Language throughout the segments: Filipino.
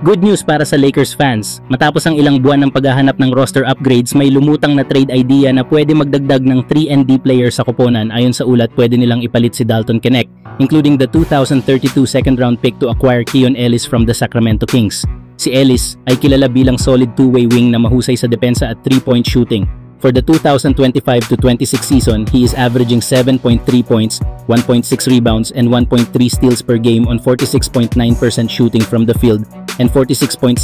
Good news para sa Lakers fans. Matapos ang ilang buwan ng paghahanap ng roster upgrades, may lumutang na trade idea na pwede magdagdag ng 3 and D players sa koponan. Ayon sa ulat, pwede nilang ipalit si Dalton Knecht, including the 2032 second round pick to acquire Keon Ellis from the Sacramento Kings. Si Ellis ay kilala bilang solid two-way wing na mahusay sa depensa at 3-point shooting. For the 2025-26 season, he is averaging 7.3 points, 1.6 rebounds, and 1.3 steals per game on 46.9% shooting from the field and 46.7%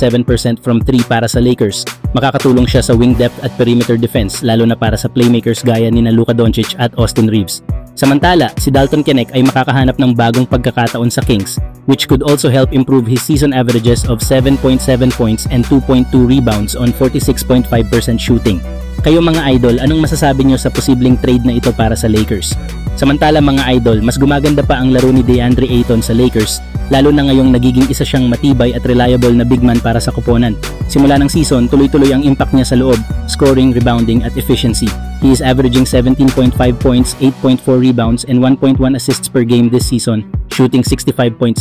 from 3 para sa Lakers. Makakatulong siya sa wing depth at perimeter defense, lalo na para sa playmakers gaya ni Luka Doncic at Austin Reeves. Samantala, si Dalton Knecht ay makakahanap ng bagong pagkakataon sa Kings, which could also help improve his season averages of 7.7 points and 2.2 rebounds on 46.5% shooting. Kayo mga idol, anong masasabi nyo sa posibleng trade na ito para sa Lakers? Samantala mga idol, mas gumaganda pa ang laro ni DeAndre Ayton sa Lakers, lalo na ngayong nagiging isa siyang matibay at reliable na big man para sa koponan. Simula ng season, tuloy-tuloy ang impact niya sa loob, scoring, rebounding at efficiency. He is averaging 17.5 points, 8.4 rebounds, and 1.1 assists per game this season, shooting 65.7%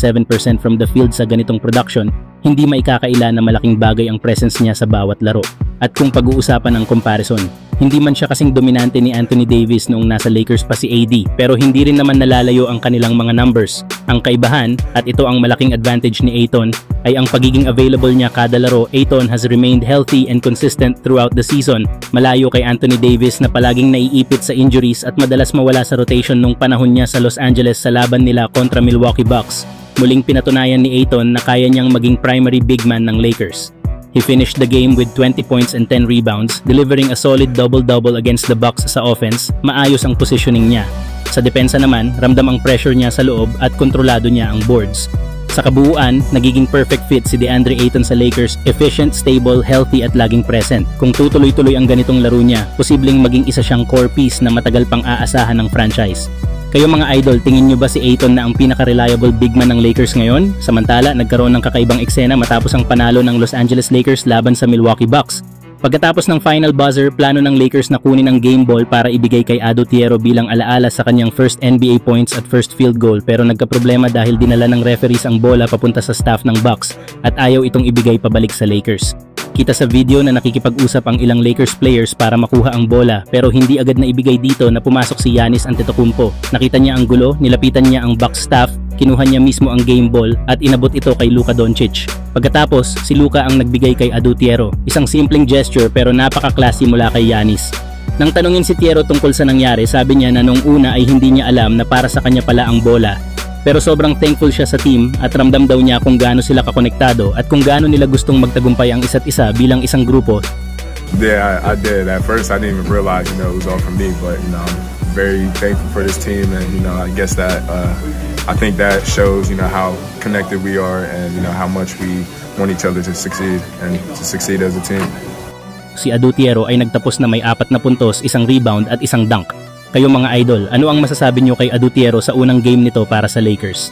from the field sa ganitong production. Hindi maikakaila na malaking bagay ang presence niya sa bawat laro. At kung pag-uusapan ng comparison, hindi man siya kasing dominante ni Anthony Davis noong nasa Lakers pa si AD, pero hindi rin naman nalalayo ang kanilang mga numbers. Ang kaibahan, at ito ang malaking advantage ni Ayton, ay ang pagiging available niya kada laro. Ayton has remained healthy and consistent throughout the season, malayo kay Anthony Davis na palaging naiipit sa injuries at madalas mawala sa rotation nung panahon niya sa Los Angeles sa laban nila kontra Milwaukee Bucks. Muling pinatunayan ni Ayton na kaya niyang maging primary big man ng Lakers. He finished the game with 20 points and 10 rebounds, delivering a solid double-double against the Bucks sa offense. Maayos ang positioning niya. Sa depensa naman, ramdam ang pressure niya sa loob at kontrolado niya ang boards. Sa kabuuan, nagiging perfect fit si DeAndre Ayton sa Lakers, efficient, stable, healthy at laging present. Kung tutuloy-tuloy ang ganitong laro niya, posibleng maging isa siyang core piece na matagal pang aasahan ng franchise. Kayo mga idol, tingin nyo ba si Ayton na ang pinaka-reliable big man ng Lakers ngayon? Samantala, nagkaroon ng kakaibang eksena matapos ang panalo ng Los Angeles Lakers laban sa Milwaukee Bucks. Pagkatapos ng final buzzer, plano ng Lakers na kunin ang game ball para ibigay kay Adottiero bilang alaala sa kanyang first NBA points at first field goal, pero nagkaproblema dahil dinala ng referees ang bola papunta sa staff ng Bucks at ayaw itong ibigay pabalik sa Lakers. Kita sa video na nakikipag-usap ang ilang Lakers players para makuha ang bola, pero hindi agad na ibigay dito na pumasok si Giannis Antetokounmpo. Nakita niya ang gulo, nilapitan niya ang Bucks staff, kinuha niya mismo ang game ball at inabot ito kay Luka Doncic. Pagkatapos, si Luka ang nagbigay kay Adottiero. Isang simpleng gesture pero napaka-classy mula kay Giannis. Nang tanungin si Tiero tungkol sa nangyari, sabi niya na nung una ay hindi niya alam na para sa kanya pala ang bola. Pero sobrang thankful siya sa team at ramdam daw niya kung gaano sila kakonektado at kung gaano nila gustong magtagumpay ang isa't isa bilang isang grupo. Yeah, I did. At first, I didn't even realize, it was all from me. But, I'm very thankful for this team, and I guess that I think that shows, how connected we are, and how much we want each other to succeed and to succeed as a team. Si Adottiero ay nagtapos na may 4 na puntos, 1 rebound at 1 dunk. Kayo mga idol, ano ang masasabi niyo kay Adottiero sa unang game nito para sa Lakers?